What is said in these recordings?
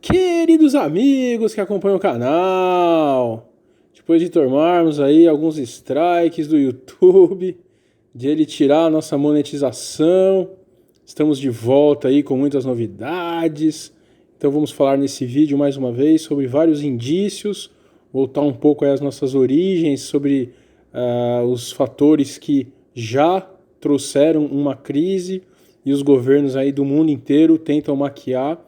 Queridos amigos que acompanham o canal, depois de tomarmos aí alguns strikes do YouTube, de ele tirar a nossa monetização, estamos de volta aí com muitas novidades. Então vamos falar nesse vídeo mais uma vez sobre vários indícios, voltar um pouco aí às nossas origens, sobre os fatores que já trouxeram uma crise e os governos aí do mundo inteiro tentam maquiar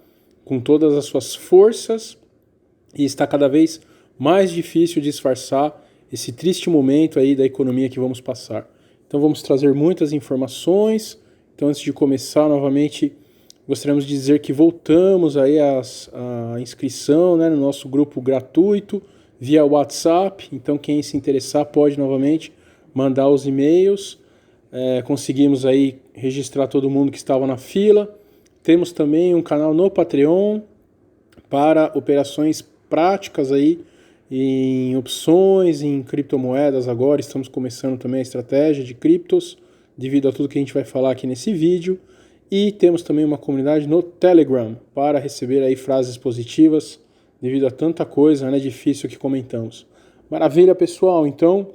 com todas as suas forças, e está cada vez mais difícil disfarçar esse triste momento aí da economia que vamos passar. Então vamos trazer muitas informações. Então, antes de começar novamente, gostaríamos de dizer que voltamos aí a inscrição, né, no nosso grupo gratuito via WhatsApp. Então quem se interessar pode novamente mandar os e-mails. Conseguimos aí registrar todo mundo que estava na fila. Temos também um canal no Patreon para operações práticas aí em opções, em criptomoedas. Agora estamos começando também a estratégia de criptos, devido a tudo que a gente vai falar aqui nesse vídeo. E temos também uma comunidade no Telegram para receber aí frases positivas, devido a tanta coisa, né, difícil que comentamos. Maravilha, pessoal. Então,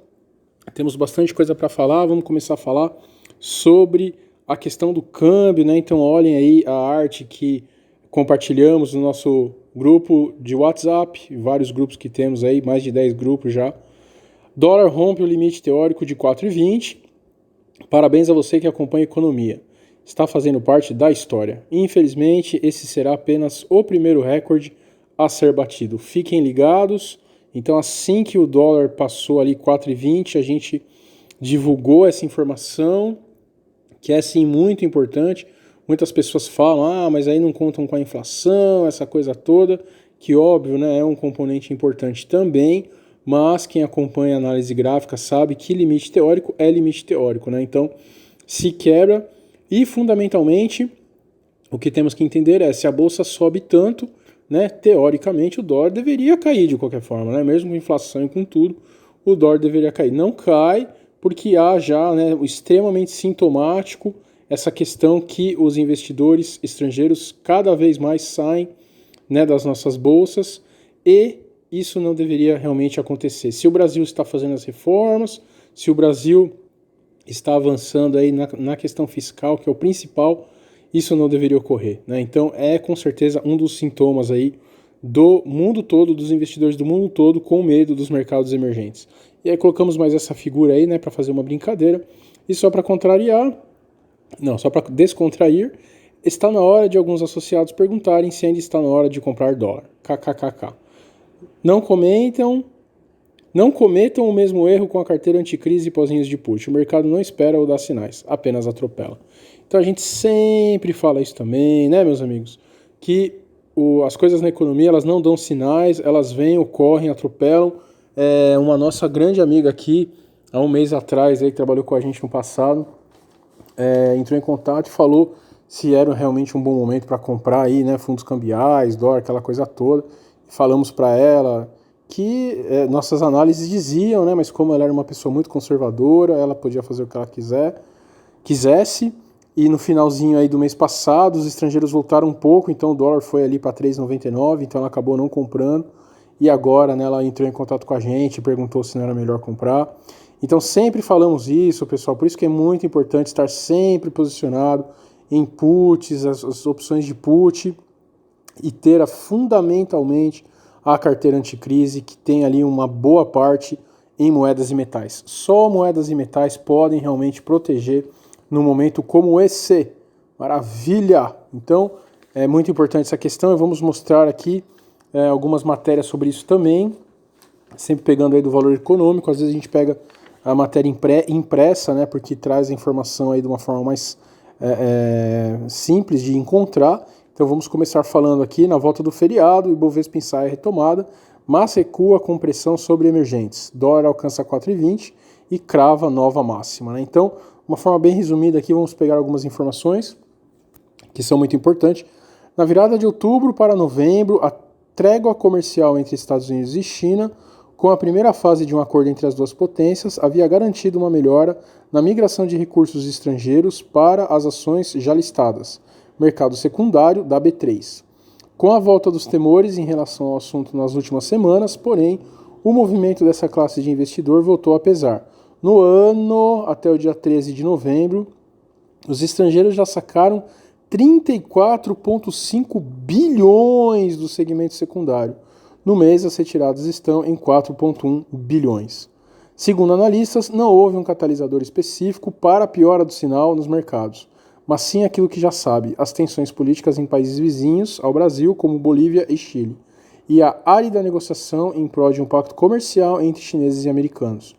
temos bastante coisa para falar. Vamos começar a falar sobre a questão do câmbio, né? Então olhem aí a arte que compartilhamos no nosso grupo de WhatsApp, vários grupos que temos aí, mais de 10 grupos já. Dólar rompe o limite teórico de 4,20. Parabéns a você que acompanha a economia. Está fazendo parte da história. Infelizmente, esse será apenas o primeiro recorde a ser batido. Fiquem ligados. Então, assim que o dólar passou ali 4,20, a gente divulgou essa informação, que é sim muito importante. Muitas pessoas falam, mas aí não contam com a inflação, essa coisa toda, que óbvio, né, é um componente importante também, mas quem acompanha a análise gráfica sabe que limite teórico é limite teórico, né? Então, se quebra, e fundamentalmente o que temos que entender é, se a bolsa sobe tanto, né, teoricamente o dólar deveria cair de qualquer forma, né? Mesmo com inflação e com tudo, o dólar deveria cair. Não cai, porque há já, né, o extremamente sintomático essa questão que os investidores estrangeiros cada vez mais saem, né, das nossas bolsas, e isso não deveria realmente acontecer. Se o Brasil está fazendo as reformas, se o Brasil está avançando aí na questão fiscal, que é o principal, isso não deveria ocorrer, né? Então é com certeza um dos sintomas aí do mundo todo, dos investidores do mundo todo com medo dos mercados emergentes. E aí colocamos mais essa figura aí, né, para fazer uma brincadeira. E só para só para descontrair, está na hora de alguns associados perguntarem se ainda está na hora de comprar dólar. KKKK. Não cometam o mesmo erro com a carteira anticrise e pozinhos de put. O mercado não espera ou dá sinais, apenas atropela. Então a gente sempre fala isso também, né, meus amigos? Que as coisas na economia, elas não dão sinais, elas vêm, ocorrem, atropelam. Uma nossa grande amiga aqui, há um mês atrás, aí, que trabalhou com a gente no passado, entrou em contato e falou se era realmente um bom momento para comprar aí, né, fundos cambiais, dólar, aquela coisa toda. Falamos para ela que nossas análises diziam, né, mas como ela era uma pessoa muito conservadora, ela podia fazer o que ela quisesse, e no finalzinho aí do mês passado, os estrangeiros voltaram um pouco, então o dólar foi ali para 3,99, então ela acabou não comprando, e agora, né, ela entrou em contato com a gente, perguntou se não era melhor comprar. Então sempre falamos isso, pessoal, por isso que é muito importante estar sempre posicionado em puts, as opções de put, e ter fundamentalmente a carteira anticrise, que tem ali uma boa parte em moedas e metais. Só moedas e metais podem realmente proteger num momento como esse. Maravilha! Então, é muito importante essa questão, e vamos mostrar aqui algumas matérias sobre isso também, sempre pegando aí do Valor Econômico. Às vezes a gente pega a matéria impressa, né, porque traz a informação aí de uma forma mais simples de encontrar. Então vamos começar falando aqui na volta do feriado, o Ibovespa ensaia retomada, mas recua com pressão sobre emergentes. Dólar alcança 4,20 e crava nova máxima, né? Então, uma forma bem resumida aqui, vamos pegar algumas informações que são muito importantes. Na virada de outubro para novembro, a trégua comercial entre Estados Unidos e China, com a primeira fase de um acordo entre as duas potências, havia garantido uma melhora na migração de recursos estrangeiros para as ações já listadas, mercado secundário da B3. Com a volta dos temores em relação ao assunto nas últimas semanas, porém, o movimento dessa classe de investidor voltou a pesar. No ano, até o dia 13 de novembro, os estrangeiros já sacaram 34,5 bilhões do segmento secundário. No mês, as retiradas estão em 4,1 bilhões. Segundo analistas, não houve um catalisador específico para a piora do sinal nos mercados, mas sim aquilo que já sabe, as tensões políticas em países vizinhos ao Brasil, como Bolívia e Chile, e a árida negociação em prol de um pacto comercial entre chineses e americanos.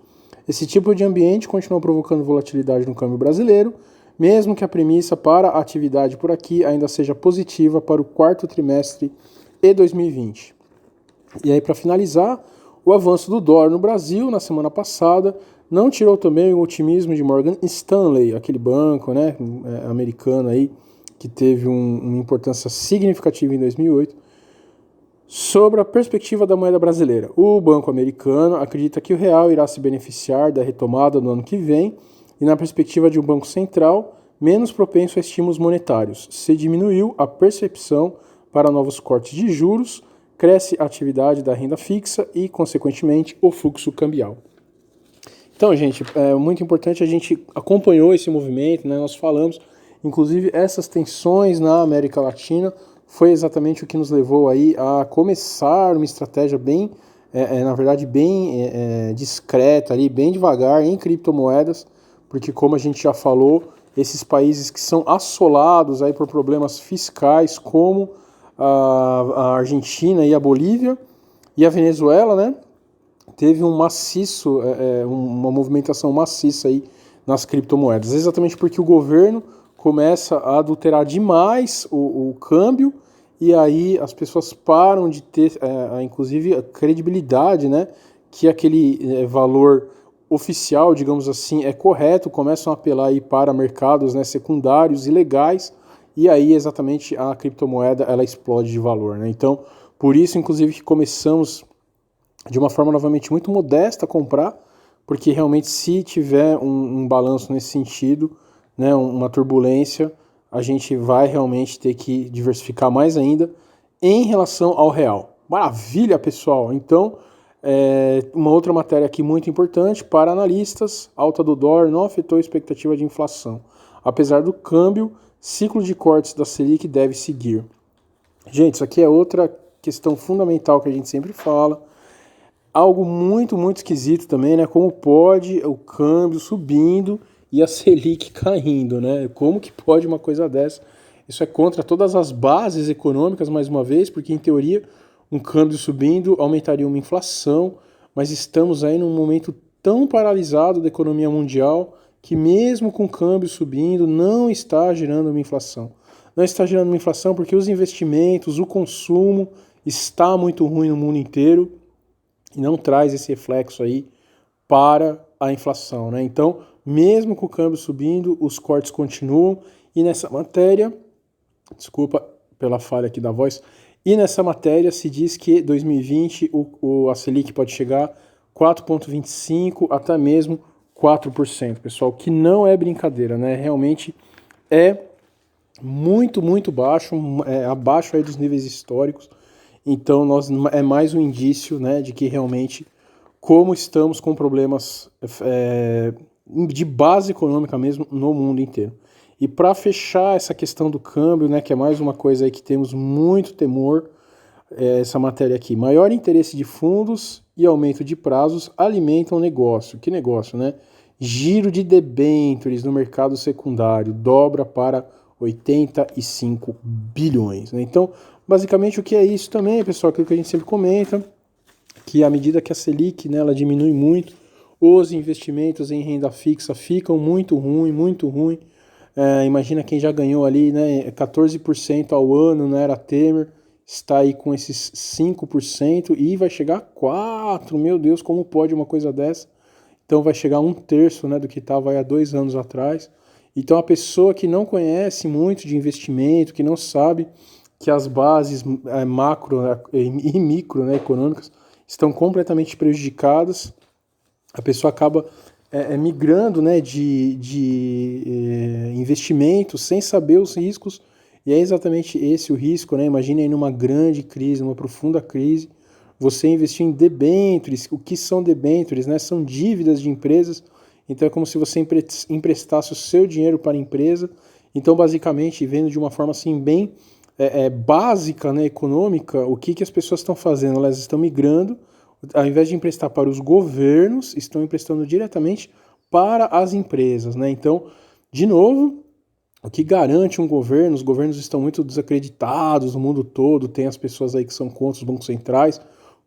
Esse tipo de ambiente continua provocando volatilidade no câmbio brasileiro, mesmo que a premissa para a atividade por aqui ainda seja positiva para o quarto trimestre de 2020. E aí, para finalizar, o avanço do dólar no Brasil na semana passada não tirou também o otimismo de Morgan Stanley, aquele banco, né, americano aí, que teve uma importância significativa em 2008, sobre a perspectiva da moeda brasileira. O banco americano acredita que o real irá se beneficiar da retomada no ano que vem e na perspectiva de um banco central menos propenso a estímulos monetários. Se diminuiu a percepção para novos cortes de juros, cresce a atividade da renda fixa e, consequentemente, o fluxo cambial. Então, gente, é muito importante, a gente acompanhou esse movimento, né? Nós falamos, inclusive, essas tensões na América Latina foi exatamente o que nos levou aí a começar uma estratégia bem, na verdade, bem discreta, ali, bem devagar em criptomoedas, porque, como a gente já falou, esses países que são assolados aí por problemas fiscais, como a Argentina e a Bolívia e a Venezuela, né? Teve um maciço, uma movimentação maciça aí nas criptomoedas, exatamente porque o governo começa a adulterar demais o câmbio e aí as pessoas param de ter, inclusive, a credibilidade, né, que aquele valor oficial, digamos assim, é correto, começam a apelar aí para mercados, né, secundários e legais, e aí exatamente a criptomoeda ela explode de valor, né? Então, por isso, inclusive, que começamos de uma forma novamente muito modesta a comprar, porque realmente se tiver um balanço nesse sentido, né, uma turbulência, a gente vai realmente ter que diversificar mais ainda em relação ao real. Maravilha, pessoal! Então, uma outra matéria aqui muito importante para analistas, alta do dólar não afetou a expectativa de inflação. Apesar do câmbio, ciclo de cortes da Selic deve seguir. Gente, isso aqui é outra questão fundamental que a gente sempre fala. Algo muito, muito esquisito também, né? Como pode o câmbio subindo e a Selic caindo, né? Como que pode uma coisa dessa? Isso é contra todas as bases econômicas, mais uma vez, porque em teoria um câmbio subindo aumentaria uma inflação, mas estamos aí num momento tão paralisado da economia mundial que mesmo com o câmbio subindo não está gerando uma inflação. Não está gerando uma inflação porque os investimentos, o consumo está muito ruim no mundo inteiro e não traz esse reflexo aí para a inflação, né? Então, mesmo com o câmbio subindo, os cortes continuam e nessa matéria, desculpa pela falha aqui da voz, e nessa matéria se diz que 2020 a Selic pode chegar 4,25% até mesmo 4%, pessoal, que não é brincadeira, né? Realmente é muito, muito baixo, abaixo aí dos níveis históricos. Então, é mais um indício, né, de que realmente, como estamos com problemas de base econômica mesmo no mundo inteiro. E para fechar essa questão do câmbio, né, que é mais uma coisa aí que temos muito temor, essa matéria aqui, maior interesse de fundos e aumento de prazos alimentam o negócio. Que negócio, né? Giro de debêntures no mercado secundário dobra para 85 bilhões. Né? Então, basicamente, o que é isso também, pessoal? Aquilo que a gente sempre comenta, que à medida que a Selic, né, ela diminui muito, os investimentos em renda fixa ficam muito ruim, muito ruim. Imagina quem já ganhou ali, né, 14% ao ano, né, era Temer, está aí com esses 5% e vai chegar a 4%. Meu Deus, como pode uma coisa dessa? Então vai chegar a 1/3, né, do que estava há 2 anos atrás. Então a pessoa que não conhece muito de investimento, que não sabe que as bases macro e micro, né, econômicas estão completamente prejudicadas, a pessoa acaba migrando, né, de investimentos sem saber os riscos E é exatamente esse o risco, né? Imagine aí numa grande crise, numa profunda crise, você investir em debêntures. O que são debêntures, né? São dívidas de empresas. Então é como se você emprestasse o seu dinheiro para a empresa. Então, basicamente, vendo de uma forma assim bem básica, né, econômica, o que as pessoas estão fazendo? Elas estão migrando, ao invés de emprestar para os governos, estão emprestando diretamente para as empresas, né? Então, de novo, o que garante um governo, os governos estão muito desacreditados no mundo todo, tem as pessoas aí que são contra os bancos centrais,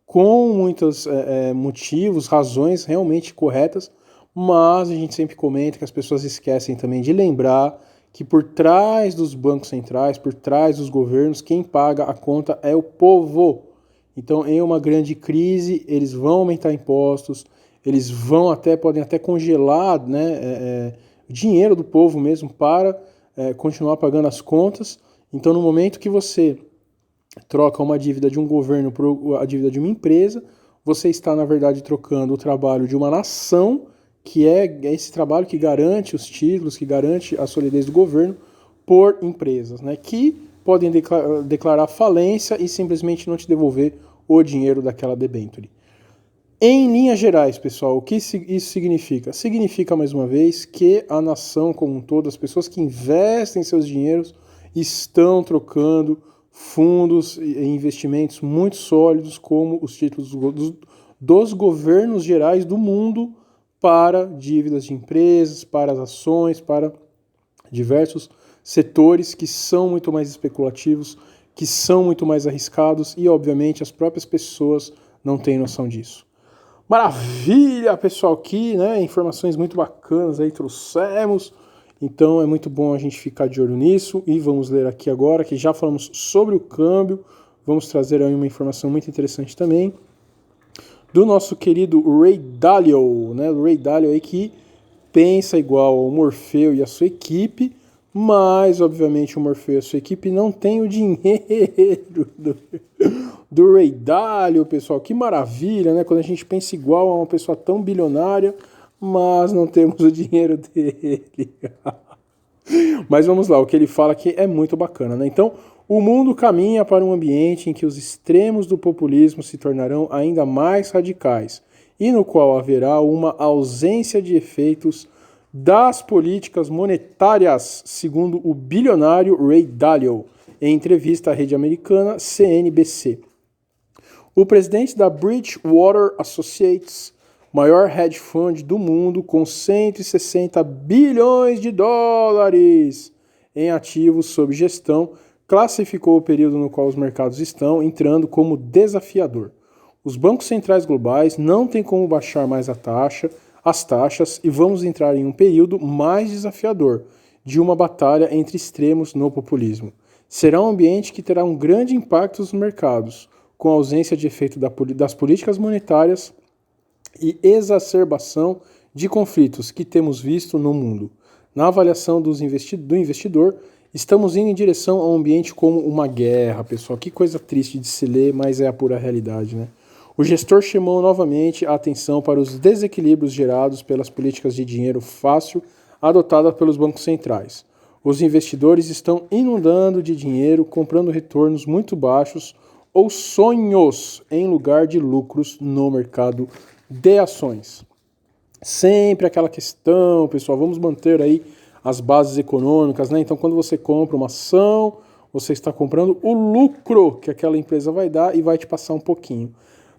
com muitos motivos, razões realmente corretas, mas a gente sempre comenta que as pessoas esquecem também de lembrar que por trás dos bancos centrais, por trás dos governos, quem paga a conta é o povo. Então, em uma grande crise, eles vão aumentar impostos, eles podem até congelar, né, o dinheiro do povo mesmo para continuar pagando as contas. Então, no momento que você troca uma dívida de um governo por a dívida de uma empresa, você está, na verdade, trocando o trabalho de uma nação, que é esse trabalho que garante os títulos, que garante a solidez do governo, por empresas, né, que podem declarar falência e simplesmente não te devolver o dinheiro daquela debênture. Em linhas gerais, pessoal, o que isso significa? Significa, mais uma vez, que a nação como um todo, as pessoas que investem seus dinheiros, estão trocando fundos e investimentos muito sólidos, como os títulos dos governos gerais do mundo, para dívidas de empresas, para as ações, para diversos setores que são muito mais especulativos, que são muito mais arriscados e, obviamente, as próprias pessoas não têm noção disso. Maravilha, pessoal, aqui, né? Informações muito bacanas aí trouxemos. Então é muito bom a gente ficar de olho nisso. E vamos ler aqui agora, que já falamos sobre o câmbio. Vamos trazer aí uma informação muito interessante também do nosso querido Ray Dalio, né? O Ray Dalio aí que pensa igual ao Morfeu e a sua equipe, mas obviamente o Morfeu e a sua equipe não tem o dinheiro do Ray Dalio, pessoal. Que maravilha, né? Quando a gente pensa igual a uma pessoa tão bilionária, mas não temos o dinheiro dele. Mas vamos lá, o que ele fala aqui é muito bacana, né? Então, o mundo caminha para um ambiente em que os extremos do populismo se tornarão ainda mais radicais e no qual haverá uma ausência de efeitos das políticas monetárias, segundo o bilionário Ray Dalio, em entrevista à rede americana CNBC. O presidente da Bridgewater Associates, maior hedge fund do mundo, com 160 bilhões de dólares em ativos sob gestão, classificou o período no qual os mercados estão entrando como desafiador. Os bancos centrais globais não têm como baixar mais as taxas e vamos entrar em um período mais desafiador, de uma batalha entre extremos no populismo. Será um ambiente que terá um grande impacto nos mercados, com a ausência de efeito das políticas monetárias e exacerbação de conflitos que temos visto no mundo. Na avaliação do investidor, estamos indo em direção a um ambiente como uma guerra, pessoal. Que coisa triste de se ler, mas é a pura realidade, né? O gestor chamou novamente a atenção para os desequilíbrios gerados pelas políticas de dinheiro fácil adotadas pelos bancos centrais. Os investidores estão inundando de dinheiro, comprando retornos muito baixos ou sonhos em lugar de lucros no mercado de ações. Sempre aquela questão, pessoal, vamos manter aí as bases econômicas, né? Então, quando você compra uma ação, você está comprando o lucro que aquela empresa vai dar e vai te passar um pouquinho.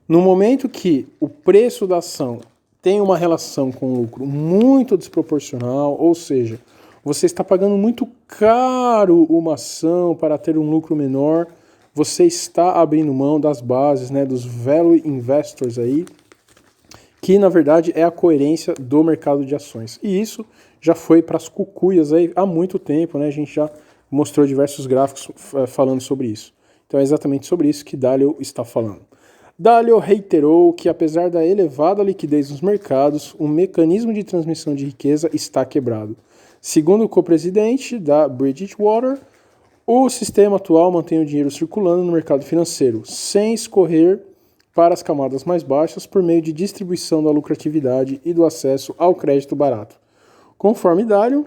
No momento que o preço da ação tem uma relação com o lucro muito desproporcional, ou seja, você está pagando muito caro uma ação para ter um lucro menor, você está abrindo mão das bases, né, dos value investors aí, que na verdade é a coerência do mercado de ações. E isso já foi para as cucuias aí há muito tempo, né? A gente já mostrou diversos gráficos falando sobre isso. Então é exatamente sobre isso que Dalio está falando. Dalio reiterou que, apesar da elevada liquidez nos mercados, o mecanismo de transmissão de riqueza está quebrado. Segundo o co-presidente da Bridgewater, o sistema atual mantém o dinheiro circulando no mercado financeiro, sem escorrer para as camadas mais baixas por meio de distribuição da lucratividade e do acesso ao crédito barato. Conforme Dalio,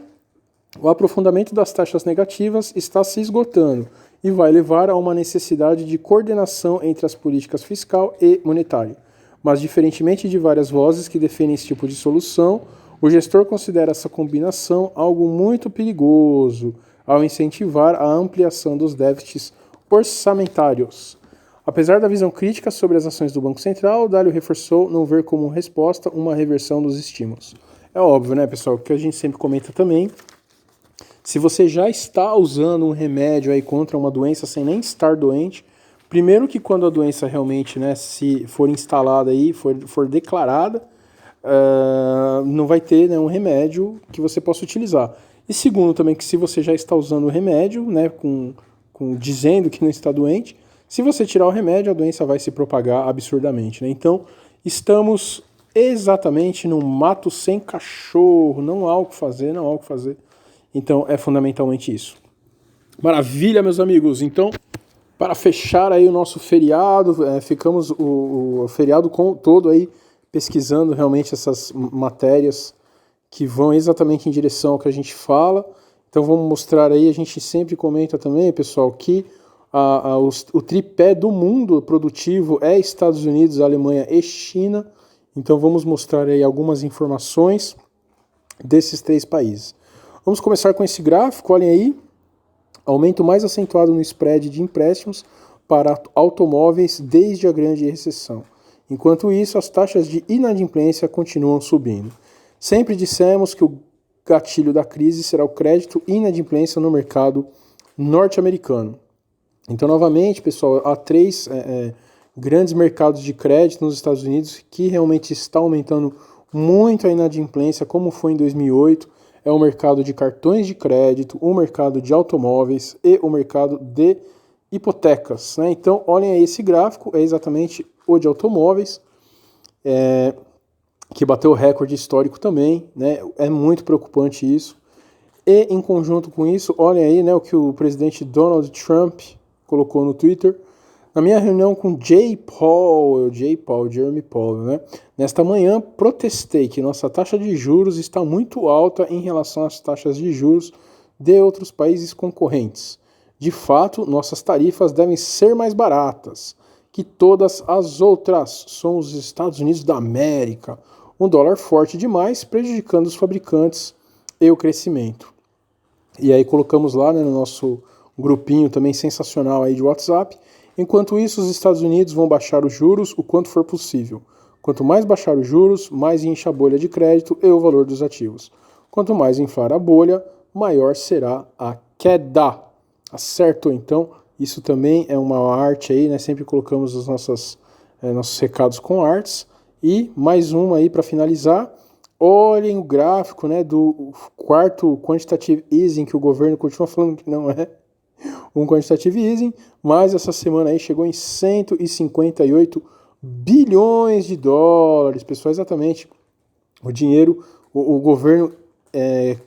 O aprofundamento das taxas negativas está se esgotando e vai levar a uma necessidade de coordenação entre as políticas fiscal e monetária. Mas, diferentemente de várias vozes que defendem esse tipo de solução, o gestor considera essa combinação algo muito perigoso ao incentivar a ampliação dos déficits orçamentários. Apesar da visão crítica sobre as ações do Banco Central, Dalio reforçou não ver como resposta uma reversão dos estímulos. É óbvio, né, pessoal, que a gente sempre comenta também. Se você já está usando um remédio aí contra uma doença sem nem estar doente, primeiro que quando a doença realmente, né, se for instalada aí, for declarada, não vai ter, né, um remédio que você possa utilizar. E segundo também que se você já está usando o remédio, né, dizendo que não está doente, se você tirar o remédio, a doença vai se propagar absurdamente, né? Então, estamos exatamente num mato sem cachorro, não há o que fazer, não há o que fazer. Então, é fundamentalmente isso. Maravilha, meus amigos. Então, para fechar aí o nosso feriado, ficamos o feriado todo aí pesquisando realmente essas matérias que vão exatamente em direção ao que a gente fala. Então, vamos mostrar aí, a gente sempre comenta também, pessoal, que o tripé do mundo produtivo é Estados Unidos, Alemanha e China. Então vamos mostrar aí algumas informações desses 3 países. Vamos começar com esse gráfico, olhem aí. Aumento mais acentuado no spread de empréstimos para automóveis desde a grande recessão. Enquanto isso, as taxas de inadimplência continuam subindo. Sempre dissemos que o gatilho da crise será o crédito e inadimplência no mercado norte-americano. Então, novamente, pessoal, há 3 grandes mercados de crédito nos Estados Unidos que realmente está aumentando muito a inadimplência, como foi em 2008. É o mercado de cartões de crédito, o mercado de automóveis e o mercado de hipotecas, né? Então, olhem aí esse gráfico, é exatamente o de automóveis, que bateu o recorde histórico também, né? É muito preocupante isso. E, em conjunto com isso, olhem aí, né, o que o presidente Donald Trump colocou no Twitter. Na minha reunião com Jeremy Powell, né? Nesta manhã protestei que nossa taxa de juros está muito alta em relação às taxas de juros de outros países concorrentes. De fato, nossas tarifas devem ser mais baratas que todas as outras. Somos os Estados Unidos da América. Um dólar forte demais, prejudicando os fabricantes e o crescimento. E aí colocamos lá, né, no nosso grupinho também sensacional aí de WhatsApp. Enquanto isso, os Estados Unidos vão baixar os juros o quanto for possível. Quanto mais baixar os juros, mais incha a bolha de crédito e o valor dos ativos. Quanto mais inflar a bolha, maior será a queda. Certo? Então, isso também é uma arte aí, né? Sempre colocamos os nossos recados com artes. E mais uma aí para finalizar. Olhem o gráfico, né, do quarto quantitative easing, que o governo continua falando que não é um quantitative easing, mas essa semana aí chegou em 158 bilhões de dólares, pessoal, exatamente o dinheiro, o governo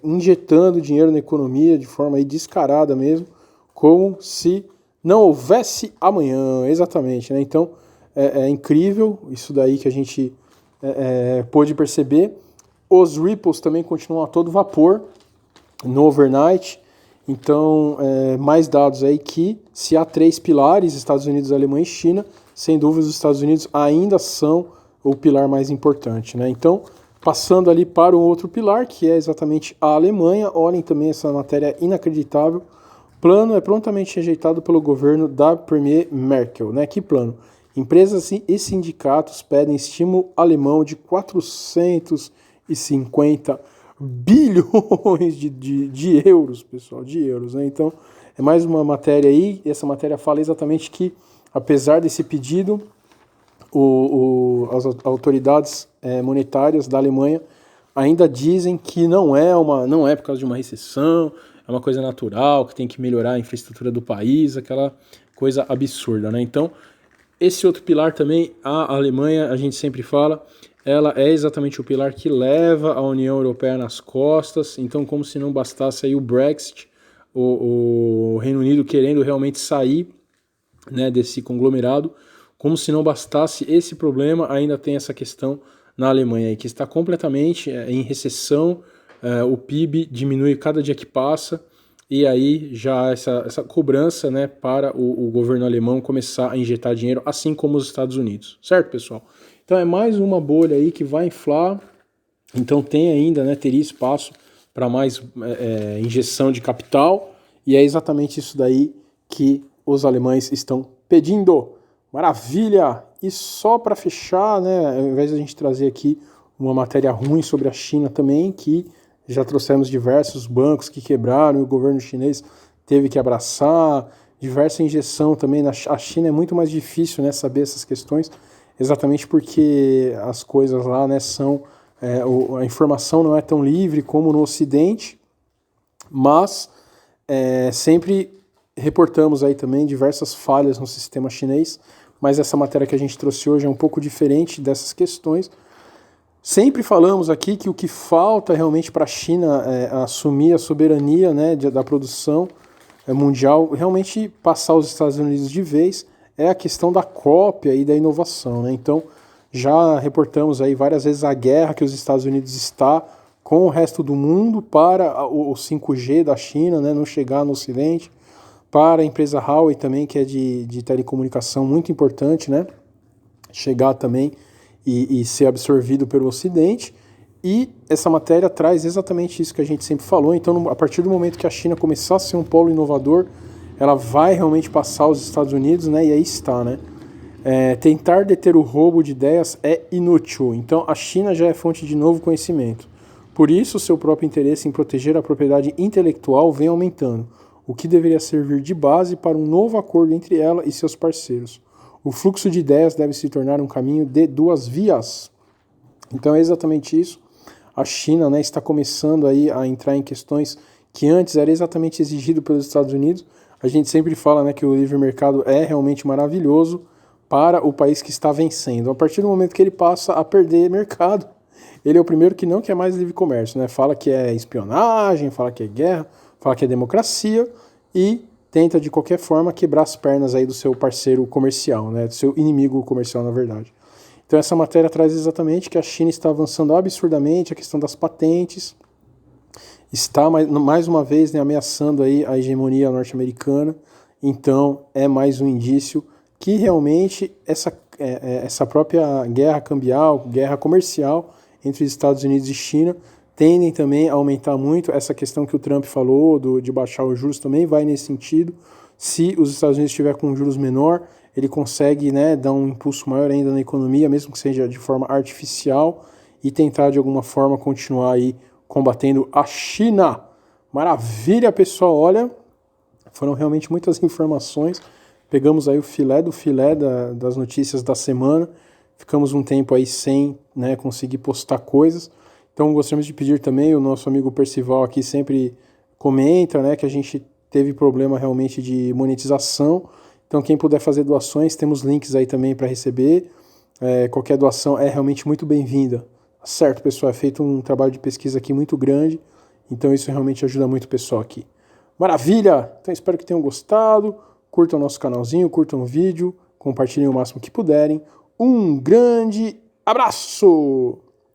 injetando dinheiro na economia de forma aí descarada mesmo, como se não houvesse amanhã, exatamente, né? Então é incrível isso daí que a gente pôde perceber. Os ripples também continuam a todo vapor no overnight. Então, mais dados aí que se há 3 pilares, Estados Unidos, Alemanha e China, sem dúvida os Estados Unidos ainda são o pilar mais importante, né? Então, passando ali para o outro pilar, que é exatamente a Alemanha, olhem também essa matéria inacreditável. Plano é prontamente rejeitado pelo governo da Premier Merkel, né? Que plano? Empresas e sindicatos pedem estímulo alemão de 450 bilhões de euros, pessoal, de euros, né? Então, é mais uma matéria aí, e essa matéria fala exatamente que, apesar desse pedido, as autoridades monetárias da Alemanha ainda dizem que não é por causa de uma recessão, é uma coisa natural, que tem que melhorar a infraestrutura do país, aquela coisa absurda, né? Então, esse outro pilar também, a Alemanha, a gente sempre fala, ela é exatamente o pilar que leva a União Europeia nas costas. Então, como se não bastasse aí o Brexit, o Reino Unido querendo realmente sair, né, desse conglomerado, como se não bastasse esse problema, ainda tem essa questão na Alemanha, que está completamente em recessão, o PIB diminui cada dia que passa, e aí já essa cobrança, né, para o governo alemão começar a injetar dinheiro, assim como os Estados Unidos, certo, pessoal? Então é mais uma bolha aí que vai inflar, então tem ainda, né, teria espaço para mais injeção de capital, e é exatamente isso daí que os alemães estão pedindo. Maravilha! E só para fechar, né, ao invés de a gente trazer aqui uma matéria ruim sobre a China também, que já trouxemos diversos bancos que quebraram, e o governo chinês teve que abraçar, diversa injeção também. A China é muito mais difícil, né, saber essas questões, exatamente porque as coisas lá, né, são... a informação não é tão livre como no Ocidente, mas sempre reportamos aí também diversas falhas no sistema chinês, mas essa matéria que a gente trouxe hoje é um pouco diferente dessas questões. Sempre falamos aqui que o que falta realmente para a China assumir a soberania, né, da produção mundial, realmente passar os Estados Unidos de vez, é a questão da cópia e da inovação, né? Então, já reportamos aí várias vezes a guerra que os Estados Unidos está com o resto do mundo para o 5G da China, né, não chegar no Ocidente, para a empresa Huawei também, que é de telecomunicação muito importante, né, chegar também e ser absorvido pelo Ocidente. E essa matéria traz exatamente isso que a gente sempre falou. Então, a partir do momento que a China começar a ser um polo inovador, ela vai realmente passar os Estados Unidos, né? E aí está, né? Tentar deter o roubo de ideias é inútil. Então, a China já é fonte de novo conhecimento. Por isso, seu próprio interesse em proteger a propriedade intelectual vem aumentando, o que deveria servir de base para um novo acordo entre ela e seus parceiros. O fluxo de ideias deve se tornar um caminho de duas vias. Então, é exatamente isso. A China, né, está começando aí a entrar em questões que antes era exatamente exigido pelos Estados Unidos. A gente sempre fala, né, que o livre mercado é realmente maravilhoso para o país que está vencendo. A partir do momento que ele passa a perder mercado, ele é o primeiro que não quer mais livre comércio, né? Fala que é espionagem, fala que é guerra, fala que é democracia e tenta de qualquer forma quebrar as pernas aí do seu parceiro comercial, né? Do seu inimigo comercial, na verdade. Então essa matéria traz exatamente que a China está avançando absurdamente, a questão das patentes, está mais uma vez, né, ameaçando aí a hegemonia norte-americana. Então é mais um indício que realmente essa própria guerra cambial, guerra comercial entre os Estados Unidos e China tendem também a aumentar muito. Essa questão que o Trump falou de baixar os juros também vai nesse sentido. Se os Estados Unidos estiver com juros menor, ele consegue, né, dar um impulso maior ainda na economia, mesmo que seja de forma artificial, e tentar de alguma forma continuar aí combatendo a China. Maravilha, pessoal, olha, foram realmente muitas informações, pegamos aí o filé do filé das notícias da semana, ficamos um tempo aí sem, né, conseguir postar coisas, então gostaríamos de pedir também, o nosso amigo Percival aqui sempre comenta, né, que a gente teve problema realmente de monetização. Então, quem puder fazer doações, temos links aí também para receber. Qualquer doação é realmente muito bem-vinda. Certo, pessoal? É feito um trabalho de pesquisa aqui muito grande. Então, isso realmente ajuda muito o pessoal aqui. Maravilha! Então, espero que tenham gostado. Curtam o nosso canalzinho, curtam o vídeo, compartilhem o máximo que puderem. Um grande abraço!